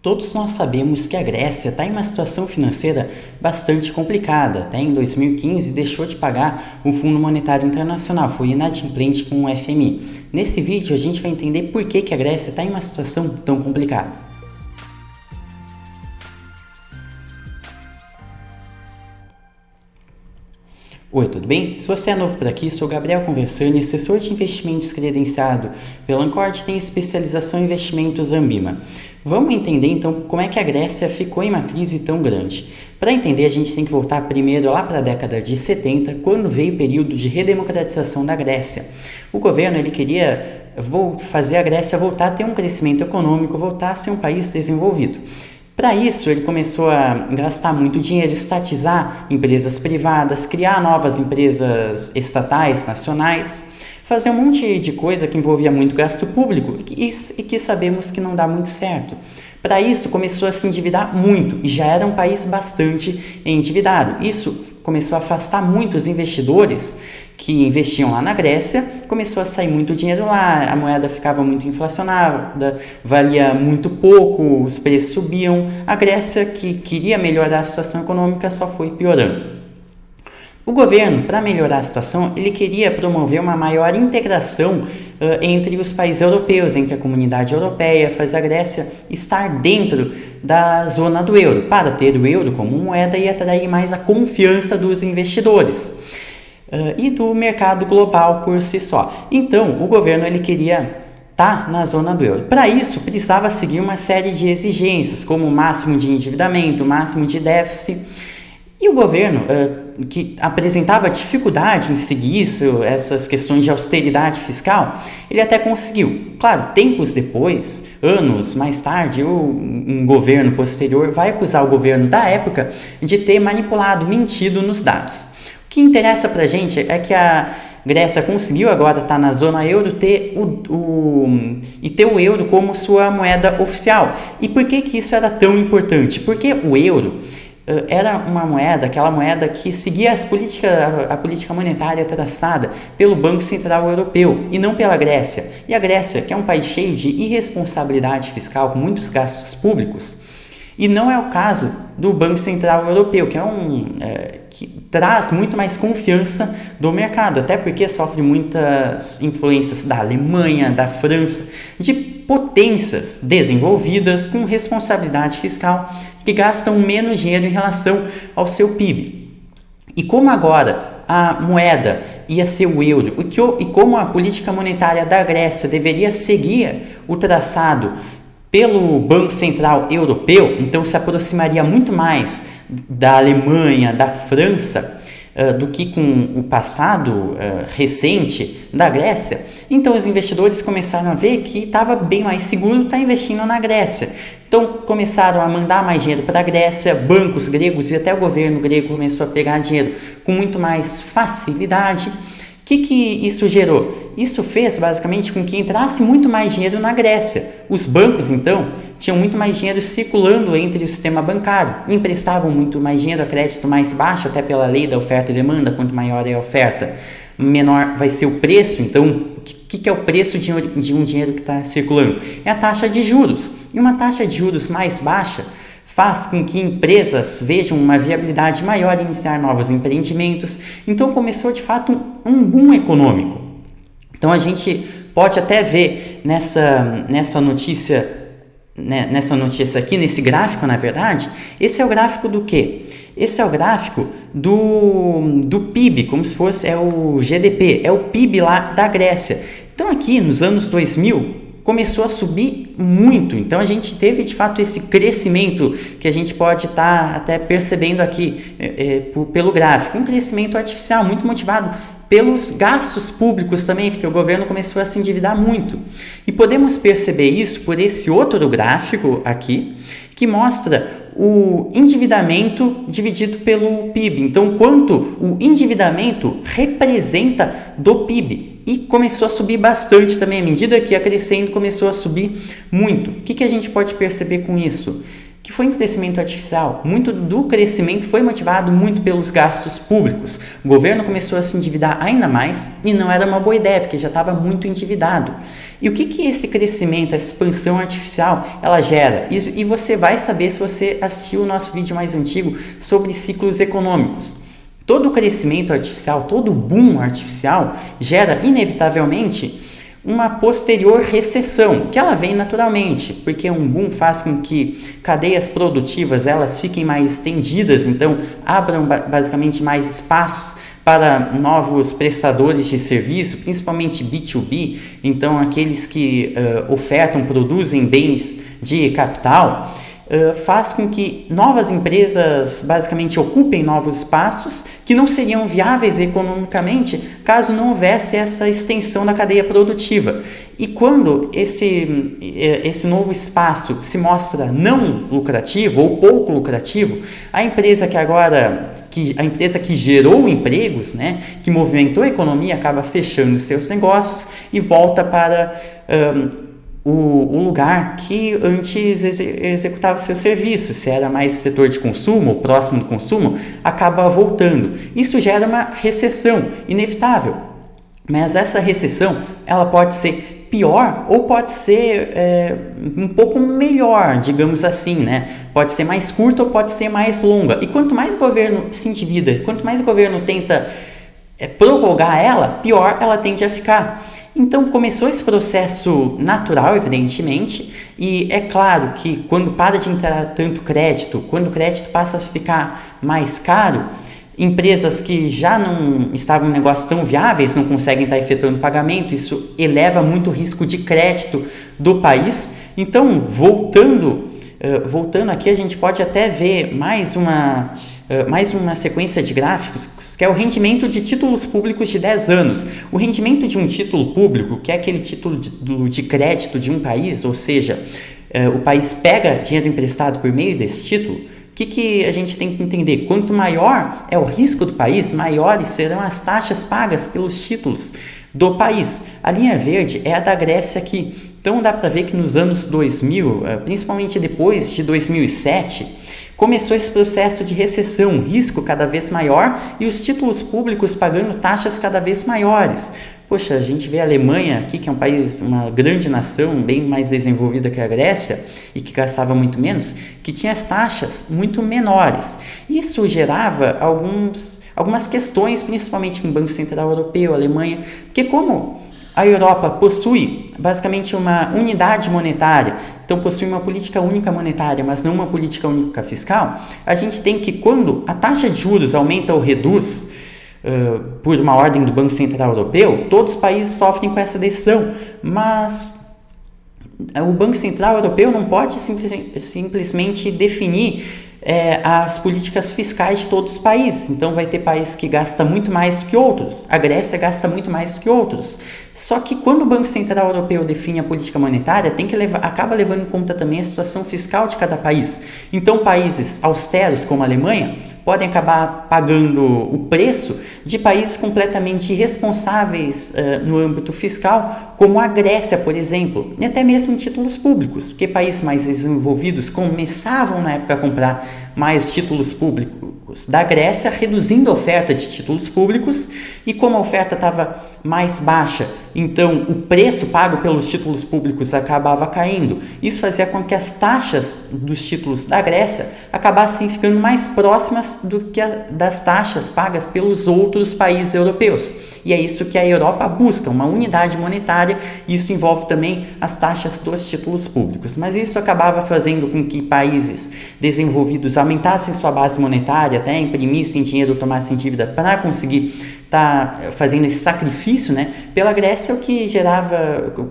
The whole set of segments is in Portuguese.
Todos nós sabemos que a Grécia está em uma situação financeira bastante complicada. Até em 2015 deixou de pagar o Fundo Monetário Internacional, foi inadimplente com o FMI. Nesse vídeo a gente vai entender por que a Grécia está em uma situação tão complicada. Oi, tudo bem? Se você é novo por aqui, sou Gabriel Conversani, assessor de investimentos credenciado pela Ancord, tenho especialização em investimentos Ambima. Vamos entender então como é que a Grécia ficou em uma crise tão grande. Para entender, a gente tem que voltar primeiro lá para a década de 70, quando veio o período de redemocratização da Grécia. O governo queria fazer a Grécia voltar a ter um crescimento econômico, voltar a ser um país desenvolvido. Para isso, ele começou a gastar muito dinheiro, estatizar empresas privadas, criar novas empresas estatais, nacionais, fazer um monte de coisa que envolvia muito gasto público e que sabemos que não dá muito certo. Para isso, começou a se endividar muito e já era um país bastante endividado. Isso começou a afastar muitos investidores que investiam lá na Grécia, começou a sair muito dinheiro lá, a moeda ficava muito inflacionada, valia muito pouco, os preços subiam. A Grécia, que queria melhorar a situação econômica, só foi piorando. O governo, para melhorar a situação, ele queria promover uma maior integração entre os países europeus, entre a comunidade europeia, fazer a Grécia estar dentro da zona do euro, para ter o euro como moeda e atrair mais a confiança dos investidores e do mercado global por si só. Então, o governo ele queria estar na zona do euro. Para isso, precisava seguir uma série de exigências, como o máximo de endividamento, o máximo de déficit. E o governo, que apresentava dificuldade em seguir isso, essas questões de austeridade fiscal, ele até conseguiu. Claro, tempos depois, anos mais tarde, um governo posterior vai acusar o governo da época de ter manipulado, mentido nos dados. O que interessa pra gente é que a Grécia conseguiu agora estar na zona euro ter o euro como sua moeda oficial. E por que isso era tão importante? Porque o euro era uma moeda, aquela moeda que seguia a política monetária traçada pelo Banco Central Europeu e não pela Grécia. E a Grécia, que é um país cheio de irresponsabilidade fiscal, com muitos gastos públicos, e não é o caso do Banco Central Europeu, que que traz muito mais confiança do mercado, até porque sofre muitas influências da Alemanha, da França, de potências desenvolvidas com responsabilidade fiscal que gastam menos dinheiro em relação ao seu PIB. E como agora a moeda ia ser o euro e como a política monetária da Grécia deveria seguir o traçado pelo Banco Central Europeu, então se aproximaria muito mais da Alemanha, da França, do que com o passado recente da Grécia, então os investidores começaram a ver que estava bem mais seguro estar investindo na Grécia. Então começaram a mandar mais dinheiro para a Grécia, bancos gregos e até o governo grego começou a pegar dinheiro com muito mais facilidade. O que isso gerou? Isso fez basicamente com que entrasse muito mais dinheiro na Grécia. Os bancos, então, tinham muito mais dinheiro circulando entre o sistema bancário, emprestavam muito mais dinheiro a crédito mais baixo, até pela lei da oferta e demanda, quanto maior é a oferta, menor vai ser o preço. Então, o que é o preço de um dinheiro que está circulando? É a taxa de juros. E uma taxa de juros mais baixa faz com que empresas vejam uma viabilidade maior em iniciar novos empreendimentos. Então começou de fato um boom econômico. Então a gente pode até ver nessa notícia aqui, nesse gráfico, na verdade, esse é o gráfico do quê? Esse é o gráfico do PIB, como se fosse o GDP, é o PIB lá da Grécia. Então aqui nos anos 2000, começou a subir muito, então a gente teve de fato esse crescimento que a gente pode estar até percebendo aqui pelo gráfico, um crescimento artificial muito motivado pelos gastos públicos também, porque o governo começou a se endividar muito. E podemos perceber isso por esse outro gráfico aqui, que mostra o endividamento dividido pelo PIB, então quanto o endividamento representa do PIB. E começou a subir bastante também, à medida que ia crescendo, começou a subir muito. O que a gente pode perceber com isso? que foi um crescimento artificial. Muito do crescimento foi motivado muito pelos gastos públicos. O governo começou a se endividar ainda mais e não era uma boa ideia, porque já estava muito endividado. E o que esse crescimento, essa expansão artificial, ela gera? E você vai saber se você assistiu o nosso vídeo mais antigo sobre ciclos econômicos. Todo o crescimento artificial, todo o boom artificial gera inevitavelmente uma posterior recessão, que ela vem naturalmente, porque um boom faz com que cadeias produtivas elas fiquem mais estendidas, então abram basicamente mais espaços para novos prestadores de serviço, principalmente B2B, então aqueles que produzem bens de capital, faz com que novas empresas basicamente ocupem novos espaços que não seriam viáveis economicamente caso não houvesse essa extensão da cadeia produtiva. E quando esse novo espaço se mostra não lucrativo ou pouco lucrativo, a empresa que gerou empregos, né, que movimentou a economia, acaba fechando seus negócios e volta para o lugar que antes executava seus serviços, se era mais o setor de consumo, próximo do consumo, acaba voltando. Isso gera uma recessão inevitável, mas essa recessão ela pode ser pior ou pode ser um pouco melhor, digamos assim, né? Pode ser mais curta ou pode ser mais longa. E quanto mais o governo se endivida, quanto mais o governo tenta prorrogar ela, pior ela tende a ficar. Então começou esse processo natural, evidentemente, e é claro que quando para de entrar tanto crédito, quando o crédito passa a ficar mais caro, empresas que já não estavam em negócios tão viáveis não conseguem estar efetuando pagamento, isso eleva muito o risco de crédito do país. Então, voltando aqui, a gente pode até ver mais uma sequência de gráficos, que é o rendimento de títulos públicos de 10 anos. O rendimento de um título público, que é aquele título de crédito de um país, ou seja, o país pega dinheiro emprestado por meio desse título. O que a gente tem que entender? Quanto maior é o risco do país, maiores serão as taxas pagas pelos títulos do país. A linha verde é a da Grécia aqui. Então dá para ver que nos anos 2000, principalmente depois de 2007, começou esse processo de recessão, risco cada vez maior e os títulos públicos pagando taxas cada vez maiores. Poxa, a gente vê a Alemanha aqui, que é um país, uma grande nação, bem mais desenvolvida que a Grécia e que gastava muito menos, que tinha as taxas muito menores. Isso gerava algumas questões, principalmente no Banco Central Europeu, Alemanha, porque como a Europa possui basicamente uma unidade monetária, então possui uma política única monetária, mas não uma política única fiscal, a gente tem que quando a taxa de juros aumenta ou reduz por uma ordem do Banco Central Europeu, todos os países sofrem com essa decisão, mas o Banco Central Europeu não pode simplesmente definir as políticas fiscais de todos os países. Então vai ter países que gastam muito mais do que outros. A Grécia gasta muito mais do que outros. Só que quando o Banco Central Europeu define a política monetária, acaba levando em conta também a situação fiscal de cada país. Então países austeros como a Alemanha podem acabar pagando o preço de países completamente irresponsáveis no âmbito fiscal, como a Grécia, por exemplo, e até mesmo em títulos públicos, porque países mais desenvolvidos começavam na época a comprar mais títulos públicos da Grécia, reduzindo a oferta de títulos públicos, e como a oferta estava mais baixa, então o preço pago pelos títulos públicos acabava caindo. Isso fazia com que as taxas dos títulos da Grécia acabassem ficando mais próximas do que das taxas pagas pelos outros países europeus. E é isso que a Europa busca, uma unidade monetária, e isso envolve também as taxas dos títulos públicos. Mas isso acabava fazendo com que países desenvolvidos aumentassem sua base monetária, até imprimissem dinheiro, tomassem dívida para conseguir estar fazendo esse sacrifício, né, pela Grécia, o que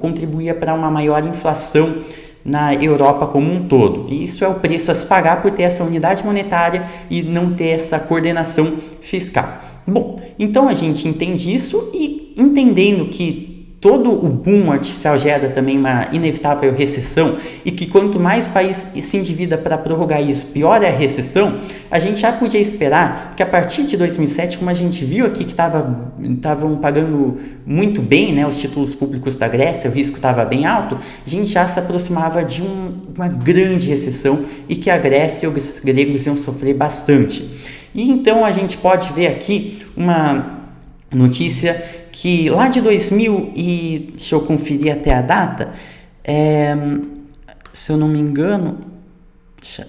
contribuía para uma maior inflação na Europa como um todo. E isso é o preço a se pagar por ter essa unidade monetária e não ter essa coordenação fiscal. Bom, então a gente entende isso, e entendendo que todo o boom artificial gera também uma inevitável recessão e que quanto mais o país se endivida para prorrogar isso, pior é a recessão, a gente já podia esperar que a partir de 2007, como a gente viu aqui que estavam pagando muito bem, né, os títulos públicos da Grécia, o risco estava bem alto, a gente já se aproximava de uma grande recessão e que a Grécia e os gregos iam sofrer bastante. E então a gente pode ver aqui uma notícia que lá de 2000 e deixa eu conferir até a data, se eu não me engano,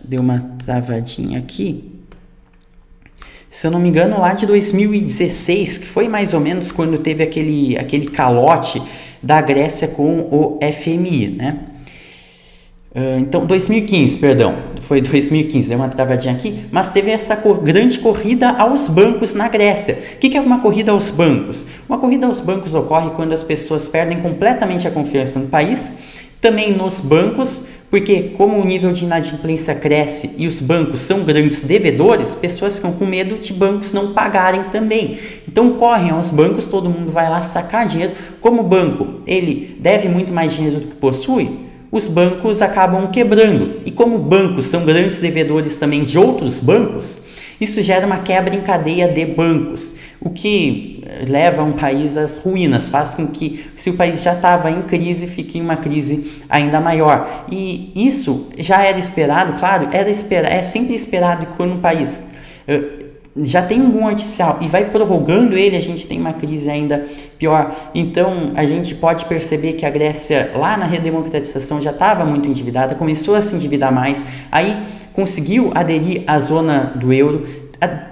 deu uma travadinha aqui, se eu não me engano lá de 2016, que foi mais ou menos quando teve aquele calote da Grécia com o FMI, né? Então, 2015, perdão, foi 2015, deu uma travadinha aqui, mas teve essa grande corrida aos bancos na Grécia. O que é uma corrida aos bancos? Uma corrida aos bancos ocorre quando as pessoas perdem completamente a confiança no país, também nos bancos, porque como o nível de inadimplência cresce e os bancos são grandes devedores, pessoas ficam com medo de bancos não pagarem também. Então correm aos bancos, todo mundo vai lá sacar dinheiro. Como o banco ele deve muito mais dinheiro do que possui, os bancos acabam quebrando. E como bancos são grandes devedores também de outros bancos, isso gera uma quebra em cadeia de bancos, o que leva um país às ruínas, faz com que, se o país já estava em crise, fique em uma crise ainda maior. E isso já era esperado, claro, é sempre esperado que quando um país já tem um boom artificial e vai prorrogando ele, a gente tem uma crise ainda pior. Então, a gente pode perceber que a Grécia, lá na redemocratização, já estava muito endividada, começou a se endividar mais, aí conseguiu aderir à zona do euro,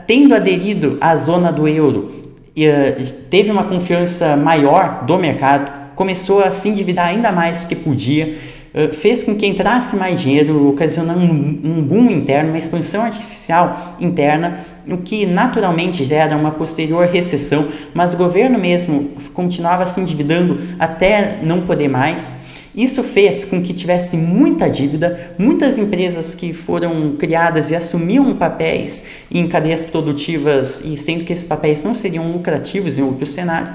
tendo aderido à zona do euro, teve uma confiança maior do mercado, começou a se endividar ainda mais porque podia, fez com que entrasse mais dinheiro, ocasionando um boom interno, uma expansão artificial interna, o que naturalmente gera uma posterior recessão, mas o governo mesmo continuava se endividando até não poder mais. Isso fez com que tivesse muita dívida, muitas empresas que foram criadas e assumiam papéis em cadeias produtivas, e sendo que esses papéis não seriam lucrativos em outro cenário,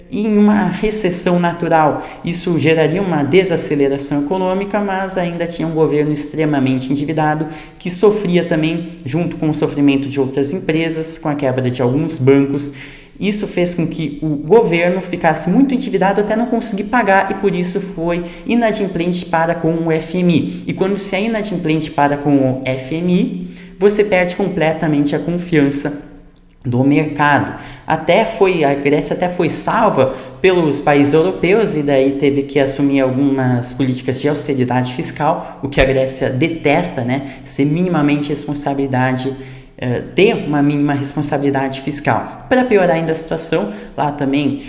e em uma recessão natural. Isso geraria uma desaceleração econômica, mas ainda tinha um governo extremamente endividado, que sofria também, junto com o sofrimento de outras empresas, com a quebra de alguns bancos. Isso fez com que o governo ficasse muito endividado até não conseguir pagar, e por isso foi inadimplente para com o FMI. E quando se é inadimplente para com o FMI, você perde completamente a confiança do mercado. A Grécia até foi salva pelos países europeus e daí teve que assumir algumas políticas de austeridade fiscal, o que a Grécia detesta, né? Ser minimamente responsabilidade, ter uma mínima responsabilidade fiscal. Para piorar ainda a situação, lá também,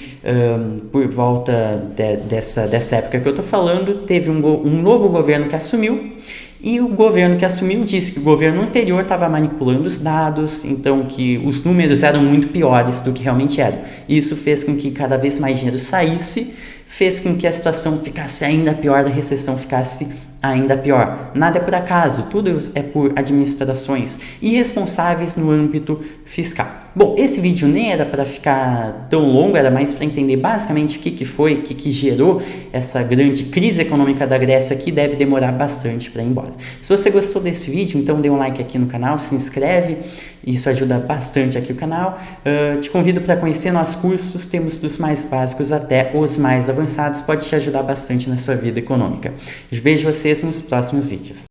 por volta dessa época que eu estou falando, teve um novo governo que assumiu. E o governo que assumiu disse que o governo anterior estava manipulando os dados, então que os números eram muito piores do que realmente eram. Isso fez com que cada vez mais dinheiro saísse, fez com que a situação ficasse ainda pior, a recessão ficasse ainda pior. Nada é por acaso, tudo é por administrações irresponsáveis no âmbito fiscal. Bom, esse vídeo nem era para ficar tão longo, era mais para entender basicamente o que gerou essa grande crise econômica da Grécia, que deve demorar bastante para ir embora. Se você gostou desse vídeo, então dê um like aqui no canal, se inscreve, isso ajuda bastante aqui o canal. Te convido para conhecer nossos cursos, temos dos mais básicos até os mais avançados, pode te ajudar bastante na sua vida econômica. Vejo vocês nos próximos vídeos.